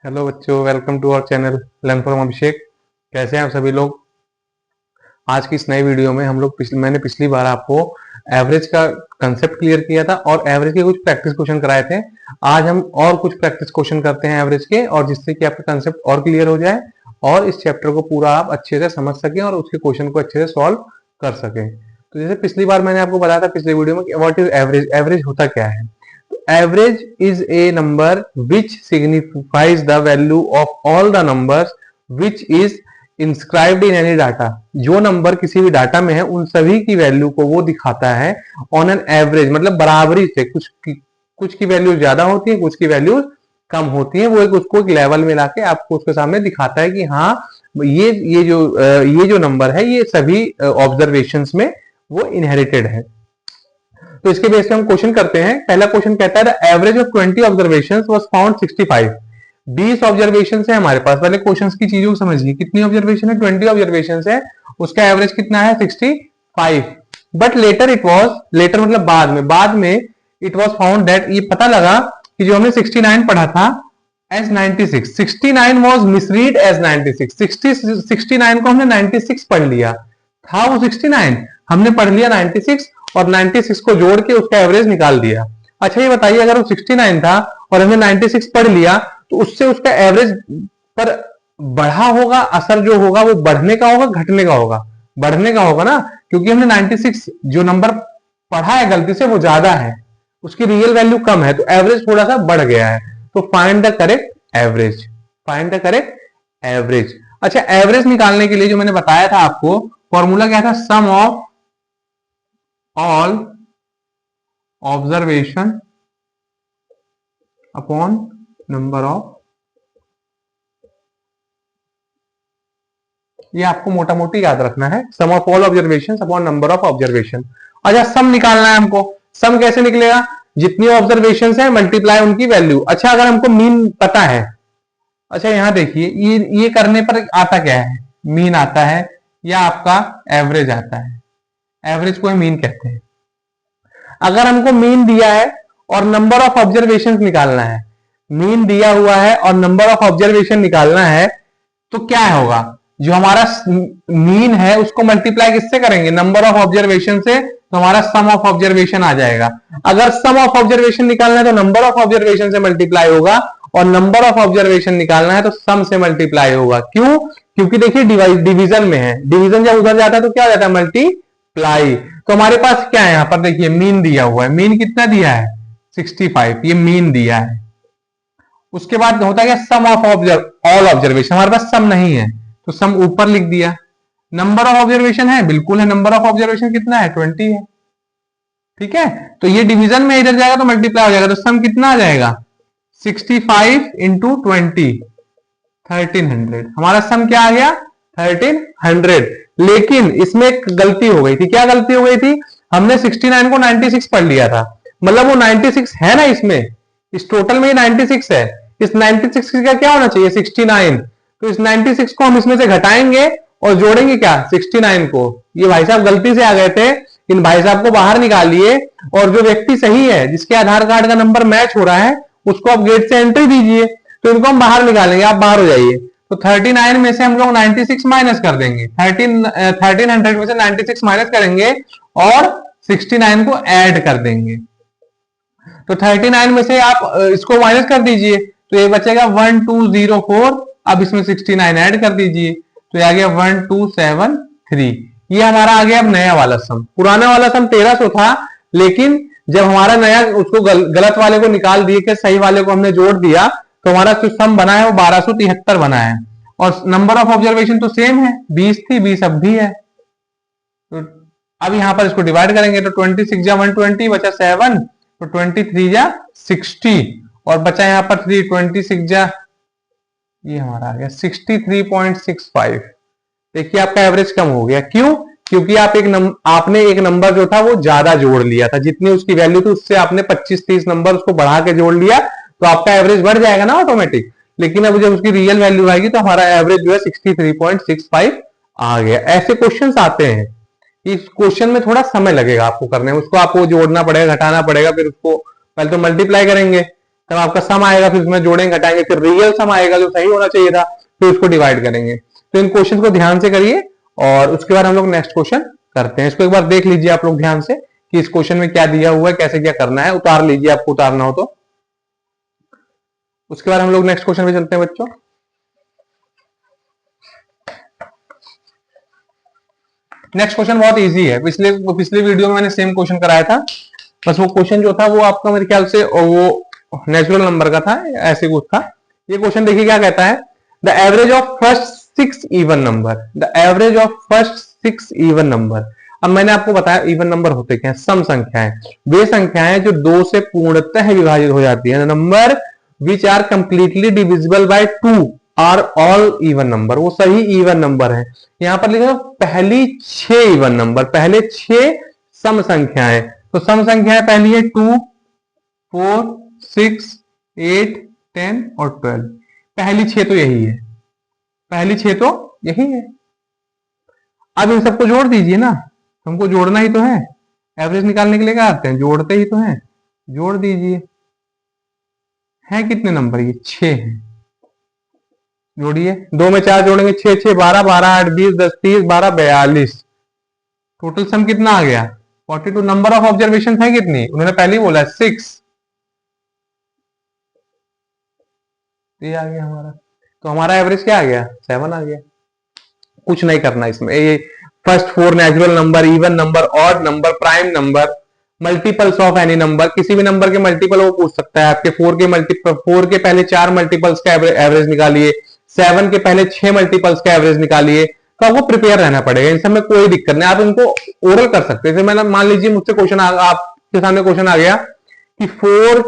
Hello बच्चों, welcome to our channel learn from Abhishek. कैसे हैं आप सभी लोग। आज की इस नई वीडियो में हम लोग मैंने पिछली बार आपको एवरेज का कंसेप्ट क्लियर किया था और एवरेज के कुछ प्रैक्टिस क्वेश्चन कराए थे। आज हम और कुछ प्रैक्टिस क्वेश्चन करते हैं एवरेज के, और जिससे कि आपका कंसेप्ट और क्लियर हो जाए और इस चैप्टर को पूरा आप अच्छे से समझ सकें और उसके क्वेश्चन को अच्छे से सॉल्व कर सकें। तो जैसे पिछली बार मैंने आपको बताया था पिछले वीडियो में कि व्हाट इज एवरेज। एवरेज होता क्या है। Average is a number which signifies the value of all the numbers which is inscribed in any data। जो नंबर किसी भी डाटा में है उन सभी की वैल्यू को वो दिखाता है ऑन एन एवरेज, मतलब बराबरी से। कुछ की वैल्यू ज्यादा होती है, कुछ की वैल्यू कम होती है। वो उसको एक लेवल में लाके आपको उसके सामने दिखाता है कि हाँ ये जो नंबर है ये सभी ऑब्जर्वेशंस में वो इनहेरिटेड है। तो इसके बेस पे हम क्वेश्चन करते हैं। पहला क्वेश्चन कहता है the average of 20 observations was found 65। 20 observation है हमारे पास। पहले क्वेश्चन की चीजों को समझिए, कितनी ऑब्जर्वेशन है, 20 ऑब्जर्वेशन है, उसका एवरेज कितना है 65। बट लेटर लेटर मतलब बाद में इट वॉज फाउंड दैट, ये पता लगा कि जो हमने 69 पढ़ा था एज 96, 69 वॉज मिसरीड एज 96। 69 को हमने 96 पढ़ लिया था, वो 69 हमने पढ़ लिया 96 और 96 को जोड़ के उसका एवरेज निकाल दिया। अच्छा ये बताइए, अगर वो 69 था और हमने 96 पढ़ लिया तो उससे उसका एवरेज पर बढ़ा होगा, असर जो होगा वो बढ़ने का होगा घटने का होगा? बढ़ने का होगा ना, क्योंकि हमने 96 जो नंबर पढ़ा है गलती से वो ज्यादा है, उसकी रियल वैल्यू कम है, तो एवरेज थोड़ा सा बढ़ गया है। तो find the correct average, find the correct average. अच्छा, एवरेज निकालने के लिए जो मैंने बताया था आपको फॉर्मूला क्या था, सम of all observation upon number of, ये आपको मोटा मोटी याद रखना है, sum of all observation upon number of observation. अच्छा, सम निकालना है हमको। सम कैसे निकलेगा, जितनी ऑब्जर्वेशन है मल्टीप्लाई उनकी वैल्यू। अच्छा, अगर हमको मीन पता है, अच्छा यहां देखिए ये करने पर आता क्या है, मीन आता है या आपका एवरेज आता है। एवरेज को मीन कहते हैं। अगर हमको मीन दिया है और नंबर ऑफ ऑब्जर्वेशन निकालना है, मीन दिया हुआ है और नंबर ऑफ ऑब्जर्वेशन निकालना है, तो क्या होगा, जो हमारा मीन है उसको मल्टीप्लाई किससे करेंगे, नंबर ऑफ ऑब्जर्वेशन से, तो हमारा सम ऑफ ऑब्जर्वेशन आ जाएगा। अगर सम ऑफ ऑब्जर्वेशन निकालना है तो नंबर ऑफ ऑब्जर्वेशन से मल्टीप्लाई होगा, और नंबर ऑफ ऑब्जर्वेशन निकालना है तो सम से मल्टीप्लाई होगा। क्यों? क्योंकि देखिए डिवीजन में है, डिवीजन जब उधर जाता है तो क्या हो जाता है, मल्टीप्लाई। तो हमारे पास क्या है, यहां पर देखिए मीन दिया हुआ है। मीन कितना दिया है, 65, ये मीन दिया है। उसके बाद होता है क्या, सम ऑफ ऑल ऑब्जर्वेशन, हमारे पास सम नहीं है तो सम ऊपर लिख दिया। नंबर ऑफ ऑब्जर्वेशन है, बिल्कुल है, नंबर ऑफ ऑब्जर्वेशन कितना है, 20 है। ठीक है, तो ये डिवीजन में इधर जाएगा तो मल्टीप्लाई हो जाएगा, तो सम कितना आ जाएगा, 65 इंटू 20, 1300। हमारा सम क्या आ गया, 1300। लेकिन इसमें एक गलती हो गई थी। क्या गलती हो गई थी, हमने 69 को 96 पढ़ लिया था, मतलब वो 96 है ना इसमें, इस टोटल में 96 है। इस 96 का क्या होना चाहिए, 69। तो इस 96 को हम इसमें से घटाएंगे और जोड़ेंगे क्या, 69 को। ये भाई साहब गलती से आ गए थे, इन भाई साहब को बाहर निकालिए, और जो व्यक्ति सही है जिसके आधार कार्ड का नंबर मैच हो रहा है उसको आप गेट से एंट्री दीजिए। तो इनको हम बाहर निकालेंगे, आप बाहर हो जाइए। तो 39 में से हम लोग 96 माइनस कर देंगे, 1300 में से 96 माइनस करेंगे और 69 को ऐड कर देंगे। तो 39 में से आप इसको माइनस कर दीजिए तो ये बचेगा 1204। अब इसमें 69 ऐड कर दीजिए तो ये आ गया 1273। ये हमारा आ गया अब नया वाला सम। पुराना वाला सम 1300 था, लेकिन जब हमारा नया उसको गलत वाले को निकाल दिए के सही वाले को हमने जोड़ दिया तो हमारा जो सम बना है वो 1273 बना है। और नंबर ऑफ ऑब्जर्वेशन तो सेम है, 20 थी, 20 अब भी है। तो अब यहां पर इसको डिवाइड करेंगे तो 26 जा 120 बचा 7, तो 23 जा 60 और बचा यहां पर 3, 26 जा, ये हमारा आ गया 63.65। देखिए आपका एवरेज कम हो गया। क्यों? क्योंकि आपने एक नंबर जो था वो ज्यादा जोड़ लिया था, जितनी उसकी वैल्यू थी उससे आपने 25-30 नंबर उसको बढ़ा के जोड़ लिया, तो आपका एवरेज बढ़ जाएगा ना ऑटोमेटिक। लेकिन अब जब उसकी रियल वैल्यू आएगी तो हमारा एवरेज जो है 63.65 आ गया। ऐसे क्वेश्चंस आते हैं। इस क्वेश्चन में थोड़ा समय लगेगा आपको करने में, उसको आपको जोड़ना पड़ेगा, घटाना पड़ेगा, फिर उसको पहले तो मल्टीप्लाई करेंगे, तब आपका सम आएगा, फिर उसमें जोड़ेंगे घटाएंगे, फिर रियल सम आएगा जो सही होना चाहिए था, फिर उसको डिवाइड करेंगे। तो इन क्वेश्चन को ध्यान से करिए और उसके बाद हम लोग नेक्स्ट क्वेश्चन करते हैं। इसको एक बार देख लीजिए आप लोग ध्यान से कि इस क्वेश्चन में क्या दिया हुआ है, कैसे क्या करना है, उतार लीजिए आपको उतारना हो तो। उसके बाद हम लोग नेक्स्ट क्वेश्चन पे चलते हैं बच्चों। नेक्स्ट क्वेश्चन बहुत इजी है, पिछले वीडियो में मैंने सेम क्वेश्चन कराया था, बस वो क्वेश्चन जो था वो आपका मेरे ख्याल से वो नेचुरल नंबर का था, ऐसे कुछ था। ये क्वेश्चन देखिए क्या कहता है, the average of first 6 even number, the average of first 6 even number. अब मैंने आपको बताया इवन नंबर होते क्या हैं, सम संख्याएं, वे संख्याएं जो 2 से पूर्णतः विभाजित हो जाती है। Number which are completely divisible by 2 are all even number, वो सही इवन नंबर है। यहां पर लिखा पहली 6 इवन नंबर, पहले 6 सम संख्याएं, तो सम संख्याएं पहली है 2, 4, 6, 8, 10 और 12। पहली 6 तो यही है, पहली 6 तो यही है। अब इन सबको जोड़ दीजिए ना, हमको जोड़ना ही तो है, एवरेज निकालने के लिए क्या आते हैं, जोड़ते ही तो हैं, जोड़ दीजिए। है कितने नंबर, ये 6 है, जोड़िए, 2 में 4 जोड़ेंगे 6, 6 12, 12 8 20, 10 30, 12 42, टोटल सम कितना आ गया 42। नंबर ऑफ ऑब्जर्वेशन है कितनी, उन्होंने पहले ही बोला 6, ये आ गया हमारा। तो हमारा एवरेज क्या आ गया, 7 आ गया। कुछ नहीं करना इसमें, ये first 4 natural number, even number, odd number, prime number, multiples of any number, किसी भी नंबर के मल्टीपल वो पूछ सकता है आपके। 4 के पहले 4 मल्टीपल्स का एवरेज निकालिए, 7 के पहले 6 मल्टीपल्स का एवरेज निकालिए, तो आपको प्रिपेयर रहना पड़ेगा। इन सब में कोई दिक्कत नहीं, आप इनको ओरल कर सकते हैं। मैंने मान लीजिए मुझसे क्वेश्चन आपके सामने क्वेश्चन आ गया कि 4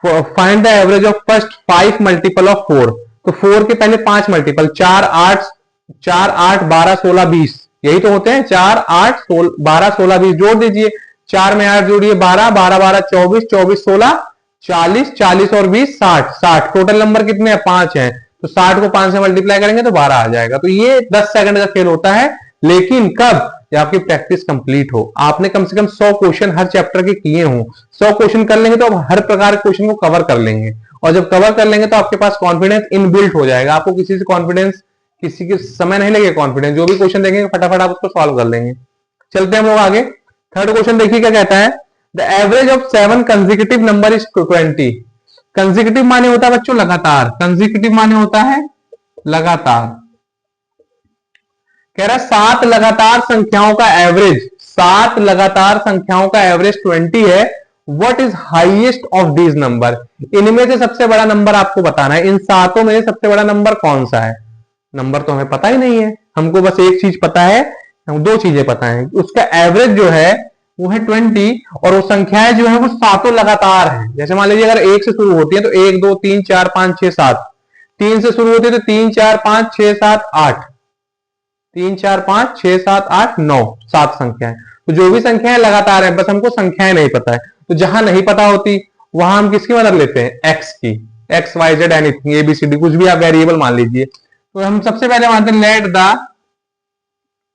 find the average of first 5 multiple of 4, तो 4 के पहले 5 मल्टीपल, 4 8 12 16 20, यही तो होते हैं, 4 8 12 16 20, जोड़ दीजिए। 4 में 8 जोड़िए 12, 12 12 24, 24 16 40, 40 और 20 60, 60 टोटल नंबर कितने हैं, 5 हैं। तो 60 को 5 से मल्टीप्लाई करेंगे तो 12 आ जाएगा। तो ये 10 सेकंड का खेल होता है, लेकिन कब, जब आपकी प्रैक्टिस कंप्लीट हो, आपने कम से कम 100 क्वेश्चन हर चैप्टर के किए हों। 100 क्वेश्चन कर लेंगे तो आप हर प्रकार के क्वेश्चन को कवर कर लेंगे, और जब कवर कर लेंगे तो आपके पास कॉन्फिडेंस इनबिल्ट हो जाएगा। आपको किसी से कॉन्फिडेंस, किसी के समय नहीं लगेगा कॉन्फिडेंस, जो भी क्वेश्चन देंगे फटाफट आप उसको सॉल्व कर लेंगे। चलते हैं हम लोग आगे। थर्ड क्वेश्चन देखिए क्या कहता है, the average of 7 consecutive number is 20। Consecutive माने होता है बच्चों लगातार, कंसेक्यूटिव माने होता है लगातार। कह रहा है 7 लगातार संख्याओं का एवरेज, 7 लगातार संख्याओं का एवरेज 20 है। What is highest of these number, इनमें से सबसे बड़ा नंबर आपको बताना है। इन 7 में सबसे बड़ा नंबर कौन सा है। नंबर तो हमें पता ही नहीं है, हमको बस एक चीज पता है, हम 2 चीजें पता है, उसका एवरेज जो है वो है 20, और वो संख्याएं जो है वो 7 लगातार है। जैसे मान लीजिए अगर 1 से शुरू होती है तो 1 2 3 4 5 6 7, 3 से शुरू होती है तो 3 4 5 6 7 8, 3 4 5 6 7 8 9, 7 संख्याएं। तो जो भी संख्याएं लगातार है, बस हमको संख्याएं नहीं पता है। तो जहां नहीं पता होती वहां हम किसकी मदद लेते हैं, एक्स की, x y z anything, ABCD, कुछ भी आप वेरिएबल मान लीजिए। तो हम सबसे पहले मानते हैं लेट द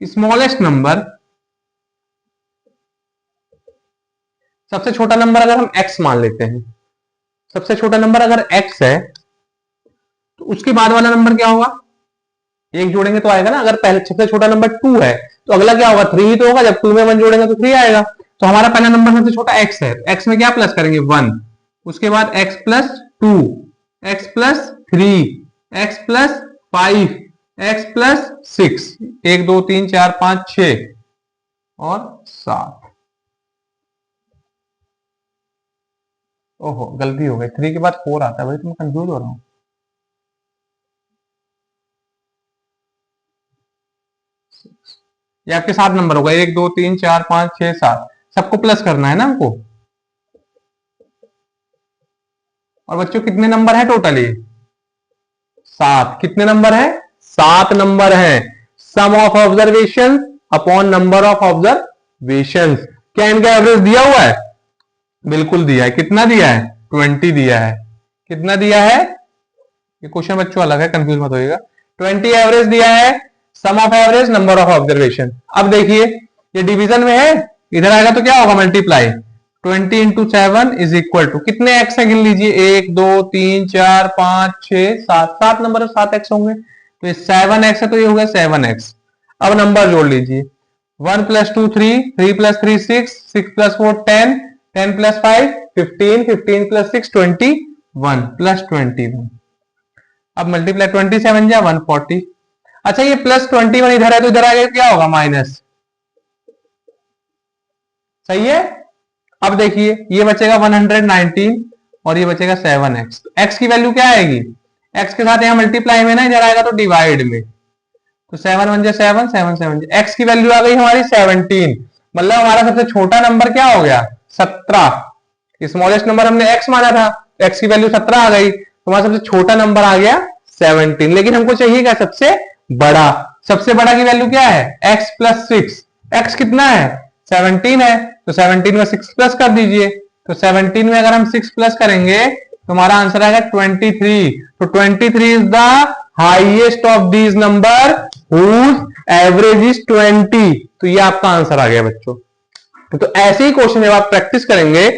स्मॉलेस्ट नंबर, सबसे छोटा नंबर अगर हम x मान लेते हैं, सबसे छोटा नंबर अगर x है तो उसके बाद वाला नंबर क्या होगा, 1 जोड़ेंगे तो आएगा ना। अगर पहले सबसे छोटा नंबर 2 है तो अगला क्या होगा, 3 ही तो होगा, जब 2 में 1 जोड़ेंगे तो 3 आएगा। तो हमारा पहला नंबर सबसे छोटा x है, x में क्या प्लस करेंगे 1, उसके बाद x plus 2, x plus 3, x plus 5, x plus 6, 1 2 3 4 5 6 और 7। ओहो गलती हो गई, 3 के बाद 4 आता है भाई, तो मैं कंफ्यूज हो रहा हूं। ये आपके 7 नंबर होगा, 1 2 3 4 5 6 7, सबको प्लस करना है ना हमको। और बच्चों कितने नंबर है टोटल, ये 7। कितने नंबर है, 7 नंबर है। Sum of observation upon number of observation. क्या इनका एवरेज दिया हुआ है, बिल्कुल दिया है। कितना दिया है, 20 दिया है। कितना दिया है, ये क्वेश्चन बच्चों अलग है, कंफ्यूज मत होइएगा। 20 एवरेज दिया है, sum of average number of observation. अब देखिए ये डिवीजन में है, इधर आएगा तो क्या होगा, multiply. 20 into 7 is equal to कितने एक्स है, गिन लीजिए, 1 2 3 4 5 6 7, 7 नंबर 7 एक्स होंगे, तो ये 7 एक्स है, तो ये हो गया 7 एक्स। अब नंबर जोड़ लीजिए, 1 + 2 3, 3 + 3 6, 6 + 4 10, 10 + 5 15, 15 + 6 21 + 21। अब मल्टीप्लाई 27 जा 140। अच्छा ये +21 इधर है तो इधर आगे क्या होगा, माइनस, सही है। अब देखिए ये बचेगा 119 और ये बचेगा 7x। x की वैल्यू क्या आएगी, x के साथ यहां मल्टीप्लाई में ना, इधर आएगा तो डिवाइड में, तो 7 1 जा 7, 7 7 x की वैल्यू आ गई हमारी 17, मतलब हमारा सबसे छोटा नंबर क्या हो गया, 17। स्मॉलेस्ट नंबर हमने x माना था, x की वैल्यू 17 आ गई, तो हमारा सबसे छोटा नंबर आ गया 17। लेकिन हमको चाहिए क्या, सबसे बड़ा। सबसे बड़ा की वैल्यू क्या है, x + 6, x कितना है 17 है, तो 17 में 6 प्लस कर दीजिए, तो 17 में अगर हम 6 प्लस करेंगे तो हमारा आंसर आएगा 23। तो 23 is the highest of these number whose average is 20। तो ये आपका आंसर आ गया बच्चों। तो ऐसे ही क्वेश्चन जब आप प्रैक्टिस करेंगे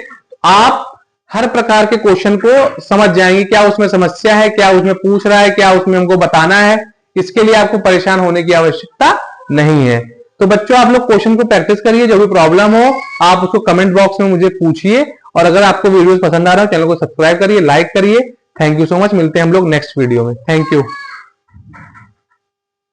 आप हर प्रकार के क्वेश्चन को समझ जाएंगे, क्या उसमें समस्या है, क्या उसमें पूछ रहा है, क्या उसमें हमको बताना है। इसके लिए आपको परेशान होने की आवश्यकता नहीं है। तो बच्चों आप लोग क्वेश्चन को प्रैक्टिस करिए, जो भी प्रॉब्लम हो आप उसको कमेंट बॉक्स में मुझे पूछिए, और अगर आपको वीडियोस पसंद आ रहा है चैनल को सब्सक्राइब करिए, लाइक करिए। थैंक यू सो मच, मिलते हैं हम लोग नेक्स्ट वीडियो में। Thank you.